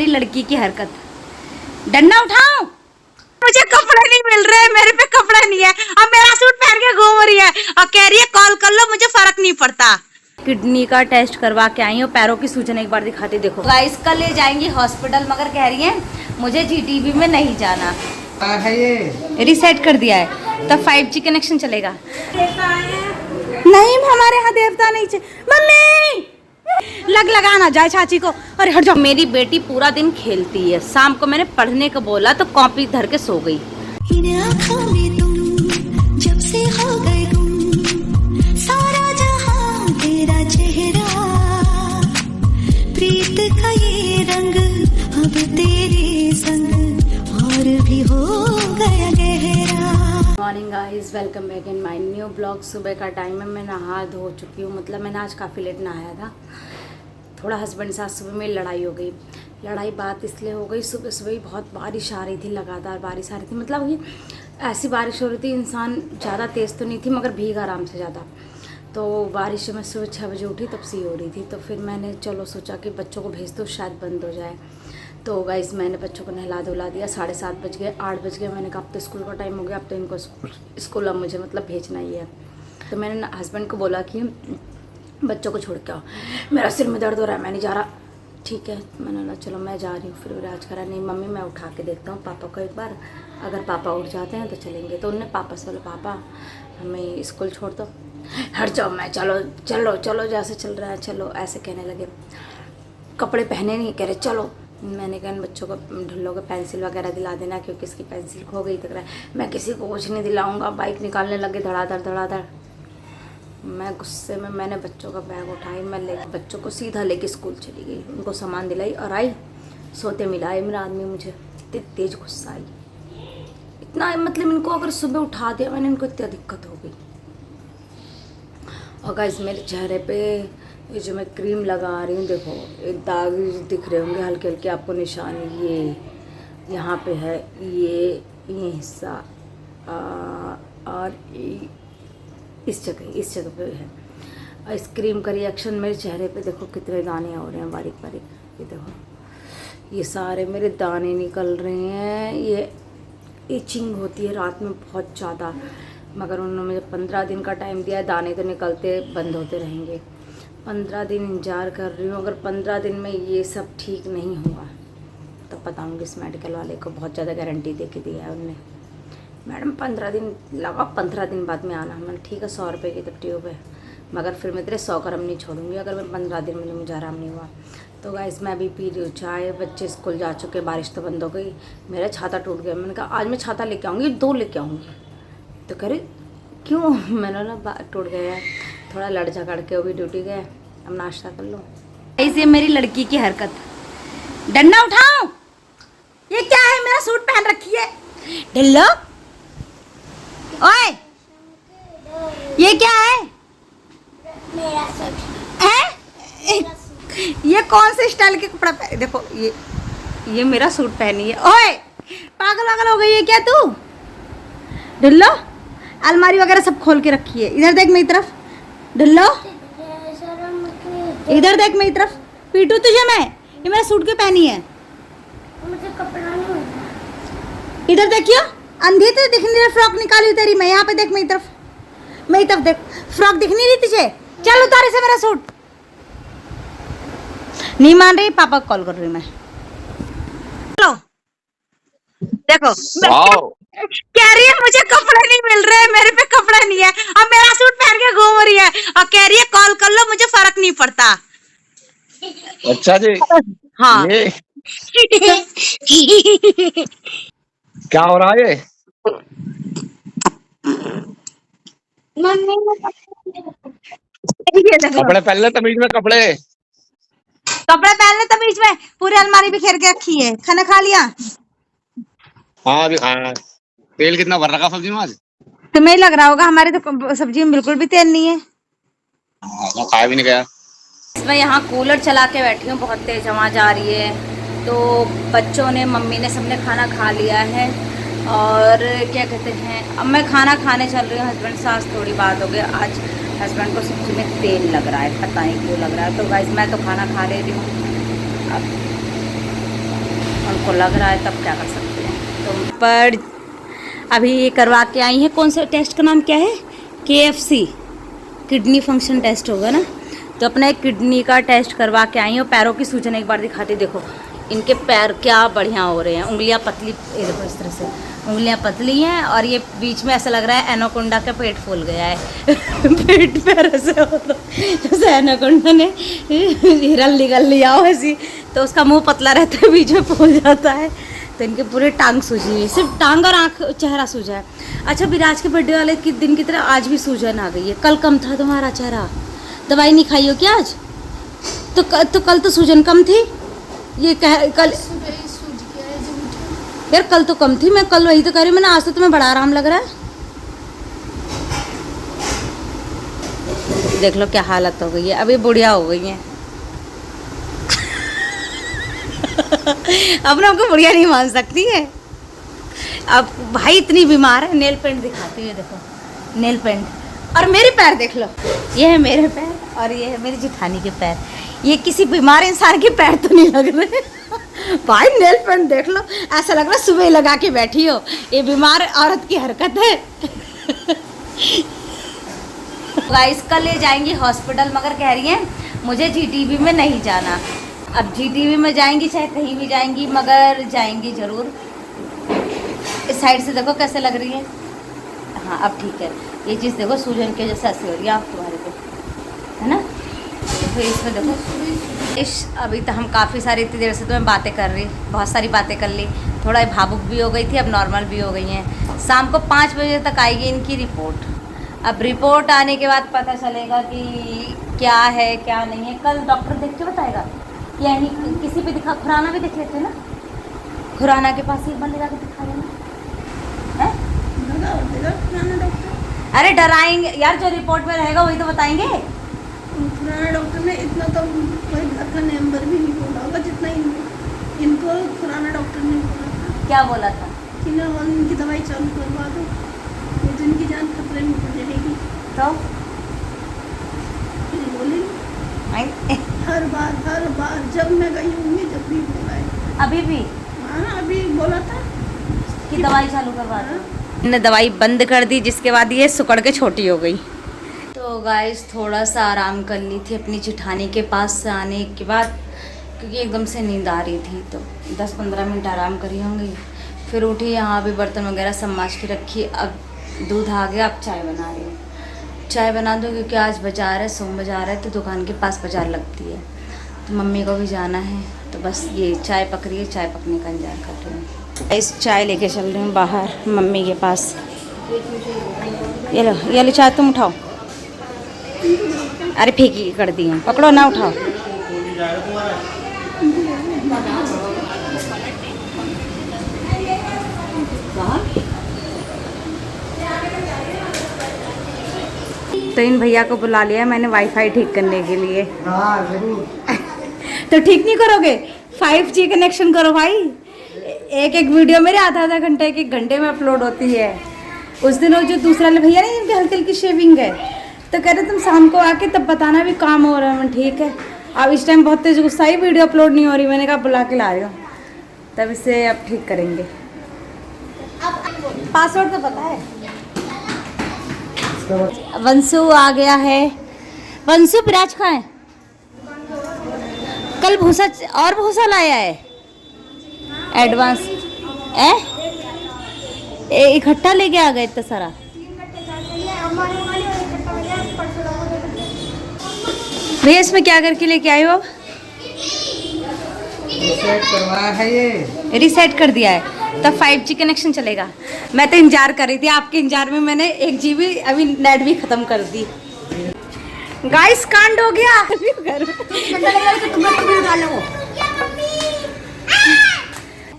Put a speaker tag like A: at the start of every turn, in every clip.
A: लड़की की हरकत। डंडा उठाओ। मुझे कपड़े नहीं मिल रहे, मेरे पे कपड़ा नहीं है, अब मेरा सूट पहन के घूम रही है और कह रही है कॉल कर लो, मुझे फर्क नहीं पड़ता। किडनी का टेस्ट करवा के आई हूँ, पैरों की सूजन एक बार दिखाती देखो। गाइस कल ले जाएंगी हॉस्पिटल, मगर कह रही है मुझे जीटीबी में नहीं जाना है, ये रिसेट कर दिया है, तब 5G कनेक्शन चलेगा। नहीं हमारे यहाँ देवता नहीं चाहिए। मम्मी लगाना जाए चाची को। अरे हट जाओ। मेरी बेटी पूरा दिन खेलती है, शाम को मैंने पढ़ने को बोला तो कॉपी धर के सो गई। इन आँखों में तुम जब से हो गए तुम, सारा जहां तेरा चेहरा, प्रीत का ये रंग अब तेरे संग और भी हो गया गहरा। Morning guys, welcome back in my new blog. सुबह का टाइम है, मैं नहा धो चुकी हूँ, मतलब मैंने आज काफ़ी लेट नहाया था। थोड़ा हस्बैंड साथ सुबह में लड़ाई हो गई। लड़ाई बात इसलिए हो गई, सुबह सुबह ही बहुत बारिश आ रही थी, लगातार बारिश आ रही थी, मतलब ये ऐसी बारिश हो रही थी, इंसान ज़्यादा तेज़ तो नहीं थी मगर भीग आराम से ज़्यादा। तो बारिश में सुबह 6 बजे उठी तब से ही हो रही थी, तो फिर मैंने चलो सोचा कि बच्चों को भेज दो, शायद बंद हो जाए। तो गाइस मैंने बच्चों को नहला धुला दिया, 7:30 बज गए, 8 बज गए। मैंने कहा अब तो स्कूल का टाइम हो गया, अब तो इनको स्कूल अब मुझे मतलब भेजना ही है। तो मैंने हस्बैंड को बोला कि बच्चों को छोड़ के आओ, मेरा सिर में दर्द हो रहा है, मैं नहीं जा रहा। ठीक है, मैंने बोला चलो मैं जा रही हूँ। फिर राज करा नहीं मम्मी मैं उठा के देखता हूँ पापा को एक बार, अगर पापा उठ जाते हैं तो चलेंगे। तो उन्होंने पापा से बोला पापा हमें स्कूल छोड़ दो। हट जाओ, मैं चलो चलो चलो जैसे चल रहा है चलो, ऐसे कहने लगे। कपड़े पहने नहीं, कह रहे चलो। मैंने कहा बच्चों को ढुल्लों को पेंसिल वगैरह दिला देना, क्योंकि इसकी पेंसिल खो गई। तक रहा है मैं किसी को कुछ नहीं दिलाऊंगा। बाइक निकालने लगे धड़ाधड़ धड़ाधड़। मैं गुस्से में मैंने बच्चों का बैग उठाई, मैं ले बच्चों को सीधा लेके स्कूल चली गई, उनको सामान दिलाई और आई। सोते मिलाए मेरा आदमी, मुझे इतनी तेज गुस्सा आई, इतना मतलब इनको अगर सुबह उठा दिया मैंने, इनको इतनी दिक्कत हो गई। और गाइस मेरे चेहरे पे ये जो मैं क्रीम लगा रही हूँ देखो, एक दाग दिख रहे होंगे हल्के हल्के आपको निशान, ये यहाँ पे है, ये हिस्सा और इस जगह पे है। और इस क्रीम का रिएक्शन मेरे चेहरे पे देखो कितने दाने हो रहे हैं बारीक बारीक, ये देखो ये सारे मेरे दाने निकल रहे हैं। ये इचिंग होती है रात में बहुत ज़्यादा, मगर उन्होंने मुझे 15 दिन का टाइम दिया है, दाने तो निकलते बंद होते रहेंगे। 15 दिन इंतजार कर रही हूँ, अगर 15 दिन में ये सब ठीक नहीं हुआ तो बताऊँगी इस मेडिकल वाले को, बहुत ज़्यादा गारंटी दे के दिया है उनने। मैडम 15 दिन लगा, 15 दिन बाद में आना। मैंने ठीक है 100 रुपये की तब ट्यूब है, मगर फिर मैं तेरे 100 ग्राम नहीं छोड़ूंगी अगर मैं 15 दिन में मुझे आराम नहीं हुआ। तो गाइस मैं अभी पी रही हूँ चाय, बच्चे स्कूल जा चुके, बारिश तो बंद हो गई, मेरा छाता टूट गया। मैंने कहा आज मैं छाता लेके आऊँगी, 2 लेके आऊँगी। तो कह रही क्यों? मैंने ना टूट गया है, थोड़ा लड़ झगड़ के वो भी ड्यूटी गए, अब नाश्ता कर लो। ऐसे मेरी लड़की की हरकत। डंडा उठाओ। ये क्या है? मेरा सूट पहन रखी है, ढिल्लो। ओए ये क्या है?
B: मेरा सूट
A: है? ये कौन से स्टाइल के कपड़ा पहने? देखो ये मेरा सूट पहनी है। ओए पागल वागल हो गई है क्या तू? ढिल्लो अलमारी वगैरह सब खोल के रखी है, इधर देख मेरी तरफ। ढिल्लो इधर देख मेरी तरफ, पीटू तुझे मैं? ये मेरा सूट क्यों पहनी है?
B: मुझे कपड़ा नहीं मिलता।
A: इधर देखियो, अंधी तो दिख नहीं रही, फ्रॉक निकाली तेरी मैं। यहाँ पे देख मेरी तरफ देख, फ्रॉक दिख नहीं रही तुझे? चल उतारे से मेरा सूट। नहीं मान रही, पापा को कॉल कर रही मैं। चलो देखो कह रही है मुझे कपड़े नहीं मिल रहे, मेरे पे कपड़ा नहीं है, अब मेरा सूट पहन के घूम रही है और कह रही है कॉल कर लो, मुझे फर्क नहीं पड़ता।
C: अच्छा जी।
A: हाँ
C: ये क्या हो रहा है? कपड़े पहन ले तमीज में, कपड़े
A: पहन ले तमीज में। पूरी अलमारी भी घेर के रखी है। खाना खा लिया?
C: हाँ अभी खाया। तेल कितना भर रखा सब्जी में आज?
A: तुम्हें लग रहा होगा, हमारे तो सब्जी में बिल्कुल भी तेल नहीं है।
C: मैं खाया भी नहीं गया।
A: मैं यहाँ कूलर चला के बैठी हूँ, बहुत तेज आवाज़ आ रही है। तो बच्चों ने, मम्मी ने, सबने खाना खा लिया है और क्या कहते हैं, अब मैं खाना खाने चल रही हूँ। हस्बैंड सास थोड़ी बात हो गई, आज हस्बैंड को सब्जी में तेल लग रहा है, पता नहीं क्यों लग रहा है। तो गाइस मैं तो खाना खा ले रही हूँ। अब उनको लग रहा है, तब क्या कर सकते हैं। तो पर अभी ये करवा के आई हैं। कौन सा टेस्ट का नाम क्या है? KFC, किडनी फंक्शन टेस्ट होगा ना। तो अपना एक किडनी का टेस्ट करवा के आई हूँ। पैरों की सूजन एक बार दिखाती, देखो इनके पैर क्या बढ़िया हो रहे हैं। उंगलियां पतली, ये देखो इस तरह से उंगलियां पतली हैं, और ये बीच में ऐसा लग रहा है एनाकोंडा का पेट फूल गया है। पेट पैर ऐसे हो रहा है जैसे एनाकोंडा ने हिरन निकल लिया हो ऐसी, तो उसका मुंह पतला रहता है, बीच में फूल जाता है। तो इनके पूरे टांग सूजी हुई, सिर्फ टांग और आँख चेहरा सूजा है। अच्छा, विराज के बर्थडे वाले के दिन की तरह आज भी सूजन आ गई है। कल कम था तुम्हारा चेहरा, दवाई नहीं खाई हो क्या आज? तो कल तो सूजन कम थी। ये कल यार कल तो कम थी, मैं कल वही तो कह रही हूँ। मैंने आज तो तुम्हें बड़ा आराम लग रहा है। देख लो क्या हालत हो गई है, अभी बुढ़िया हो गई है। अपने आपको बुढ़िया नहीं मान सकती है। अब भाई इतनी बीमार है। नेल पेंट दिखाती है, देखो नेल पेंट। और मेरे पैर देख लो, ये है मेरे पैर और ये है मेरी जिठानी के पैर। ये किसी बीमार इंसान के पैर तो नहीं लग रहे। भाई नेल पेंट देख लो, ऐसा लग रहा है सुबह लगा के बैठी हो। ये बीमार औरत की हरकत है। गाइस कल ले जाएंगी हॉस्पिटल, मगर कह रही हैं मुझे GTV में नहीं जाना। अब GTV में जाएंगी चाहे कहीं भी जाएंगी, मगर जाएंगी ज़रूर। इस साइड से देखो कैसे लग रही है। हाँ अब ठीक है। ये चीज़ देखो सूजन के जैसे ऐसी हो रही है आप तुम्हारे को, है ना। तो इसमें देखो अभी तो हम काफ़ी सारी इतनी देर से तो मैं बातें कर रही, बहुत सारी बातें कर ली। थोड़ा भावुक भी हो गई थी, अब नॉर्मल भी हो गई हैं। शाम को 5 बजे तक आएगी इनकी रिपोर्ट। अब रिपोर्ट आने के बाद पता चलेगा कि क्या है क्या नहीं है। कल डॉक्टर देख के बताएगा। यानी किसी पे दिखा, खुराना भी देख लेते ना, खुराना के पास ही एक बार ले जाकर दिखा देना है। अरे डराएंगे यार, जो रिपोर्ट में रहेगा वही तो बताएंगे।
B: खुराना डॉक्टर ने इतना तो कोई घर का नंबर भी नहीं बोला होगा जितना इनको खुराना डॉक्टर ने बोला था।
A: क्या बोला था?
B: कि ना इनकी दवाई चालू करवा दो, ये तो इनकी जान खतरे में पड़ जाएगी।
A: तो
B: बोली हर बार जब मैं गई हूँ, जब भी बोला है।
A: अभी भी?
B: हाँ अभी बोला था
A: कि दवाई चालू करवा दो। ने दवाई बंद कर दी, जिसके बाद ये सुकड़ के छोटी हो गई। तो गाइस थोड़ा सा आराम कर ली थी अपनी जिठानी के पास से आने के बाद, क्योंकि एकदम से नींद आ रही थी। तो 10-15 मिनट आराम करी होंगी, फिर उठी। यहाँ भी बर्तन वगैरह सब मांज के रखी। अब दूध आ गया, अब चाय बना रही हूँ। चाय बना दो क्योंकि आज बाज़ार है, सोम बाज़ार है, तो दुकान के पास बाज़ार लगती है, तो मम्मी को भी जाना है। तो बस ये चाय पक रही है, चाय पकने का इंतजार कर रही हूँ। इस चाय लेके चल रही हूँ बाहर मम्मी के पास। ये लो चाय, तुम उठाओ। अरे फेंकी कर दी हैं, पकड़ो ना, उठाओ। तो इन भैया को बुला लिया मैंने वाईफाई ठीक करने के लिए।
C: हाँ जरूर।
A: तो ठीक नहीं करोगे? 5G कनेक्शन करो भाई। एक वीडियो मेरे आधा घंटे, एक घंटे में अपलोड होती है। उस दिन वो जो दूसरा भैया नहीं, इनके हल्की हल्की शेविंग है, तो कह रहे तुम शाम को आके तब बताना भी काम हो रहा है। मैं ठीक है। अब इस टाइम बहुत तेज गुस्सा ही, वीडियो अपलोड नहीं हो रही। मैंने कहा बुला के ला रही हूँ, तब इसे अब ठीक करेंगे। पासवर्ड तो पता है। वंशु आ गया है। वंशु विराज कहाँ है? कल भूसा और भूसा लाया है एडवांस। इकट्ठा लेके आ गए इतना सारा। भैया इसमें क्या करके लेके आए हो अब?
C: रीसेट करवाया है ये।
A: रीसेट कर दिया है, तब 5G कनेक्शन चलेगा। मैं तो इंतजार कर रही थी, आपके इंतजार में मैंने 1 GB अभी नेट भी खत्म कर दी। गाइस कांड हो गया।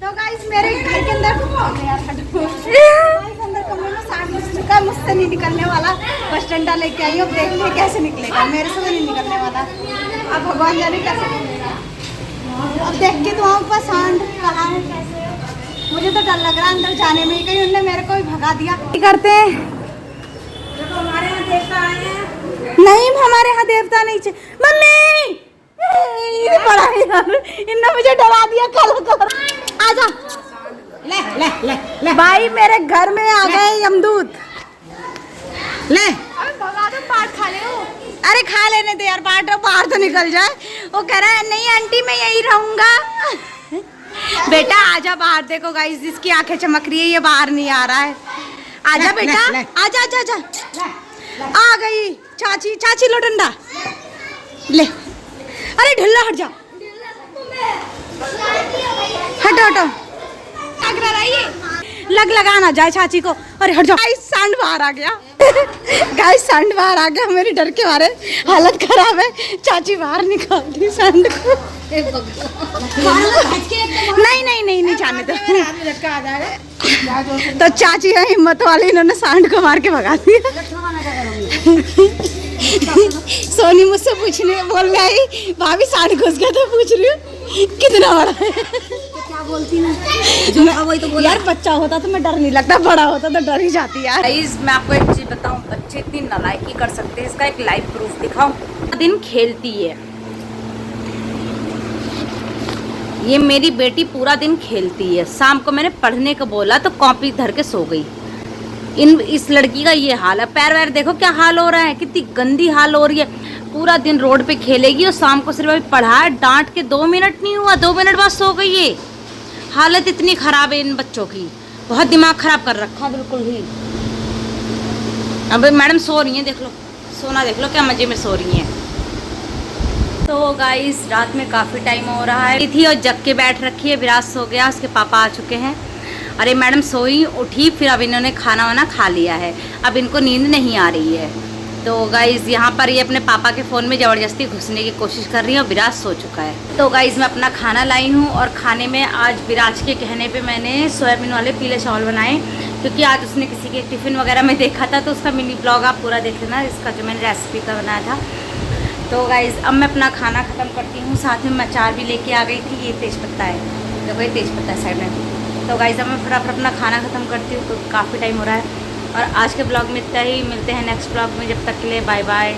A: तो गाइस मेरे घर के अंदर कमरे में 60 का मुझसे नहीं निकलने वाला। बस डंडा लेके आई हूँ, देखिए कैसे निकलेगा। मेरे से तो नहीं निकलने वाला। अब भगवान जाने कैसे निकलेगा। अब देख के तो ऊपर सांड कहाँ है, कैसे। मुझे तो डर लग रहा है अंदर जाने में, कहीं उनने मेरे को भी भगा दिया। क्या करते हैं? हमारे यहाँ देवता आए हैं। नहीं हमारे यहाँ देवता नहीं चाहिए। मम्मी बड़ा यार, इन्होंने मुझे डरा दिया। कल आजा। ले ले ले ले भाई मेरे घर में आ गए यमदूत। ले भगा दो, पाट खा ले। अरे खा लेने दे यार, पाट बाहर तो निकल जाए। वो कह रहा है नहीं आंटी मैं यही रहूंगा। बेटा आजा बाहर, देखो गाइस इसकी आंखें चमक रही है, ये बाहर नहीं आ रहा है। आजा बेटा, आजा आजा आजा। आ गई चाची, चाची लो डंडा ले। अरे ढिल्ला हट जा, हटो हटो, लग लगाना जाए चाची को। अरे हट जाओ। गाइस सांड बाहर आ गया। गाइस सांड बाहर आ गया, मेरी डर के मारे हालत खराब है। चाची बाहर निकाल दी सांड को। नहीं नहीं नहीं नहीं जाने दो। तो चाची है हिम्मत वाली, इन्होंने सांड को मार के भगा दिया। सोनी मुझसे पूछने बोल गई भाभी सांड घुस गया, तो पूछ रही हूँ कितना बड़ा है। क्या बोलती ना, वही तो यार बच्चा होता तो मैं डर नहीं लगता, बड़ा होता तो डर ही जाती यार। मैं आपको एक चीज बताऊं, बच्चे इतनी नालायकी कर सकते हैं, इसका एक लाइव प्रूफ दिखाऊं। दिन खेलती है ये मेरी बेटी, पूरा दिन खेलती है। शाम को मैंने पढ़ने को बोला तो कॉपी धर के सो गई। इस लड़की का ये हाल है। पैर वैर देखो क्या हाल हो रहा है, कितनी गंदी हाल हो रही है। पूरा दिन रोड पे खेलेगी और शाम को सिर्फ अभी पढ़ा, डांट के 2 मिनट नहीं हुआ, 2 मिनट बाद सो गई है। हालत इतनी खराब है इन बच्चों की, बहुत दिमाग खराब कर रखा बिल्कुल ही। अब मैडम सो रही हैं, देख लो सोना, देख लो क्या मजे में सो रही हैं। तो गाइस रात में काफ़ी टाइम हो रहा है थी और जग के बैठ रखी है। विराज सो गया, उसके पापा आ चुके हैं। अरे मैडम सोई उठी, फिर अब इन्होंने खाना वाना खा लिया है, अब इनको नींद नहीं आ रही है। तो गाइज़ यहाँ पर ये अपने पापा के फ़ोन में ज़बरदस्ती घुसने की कोशिश कर रही है और विराज सो चुका है। तो गाइज़ मैं अपना खाना लाई हूँ और खाने में आज विराज के कहने पे मैंने सोयाबीन वाले पीले चावल बनाए, क्योंकि आज उसने किसी के टिफ़िन वगैरह में देखा था, तो उसका मिनी ब्लॉग आप पूरा देख लेना, इसका जो मैंने रेसिपी का बनाया था। तो गाइज़ अब मैं अपना खाना ख़त्म करती हूँ, साथ में मैं अचार भी लेके आ गई थी। ये तेज़पत्ता है, देखो ये तेज़पत्ता है साइड में। तो गाइज़ अब मैं फटाफट अपना खाना ख़त्म करती हूँ, तो काफ़ी टाइम हो रहा है। और आज के ब्लॉग में इतना ही, मिलते हैं नेक्स्ट ब्लॉग में, जब तक के लिए बाय बाय।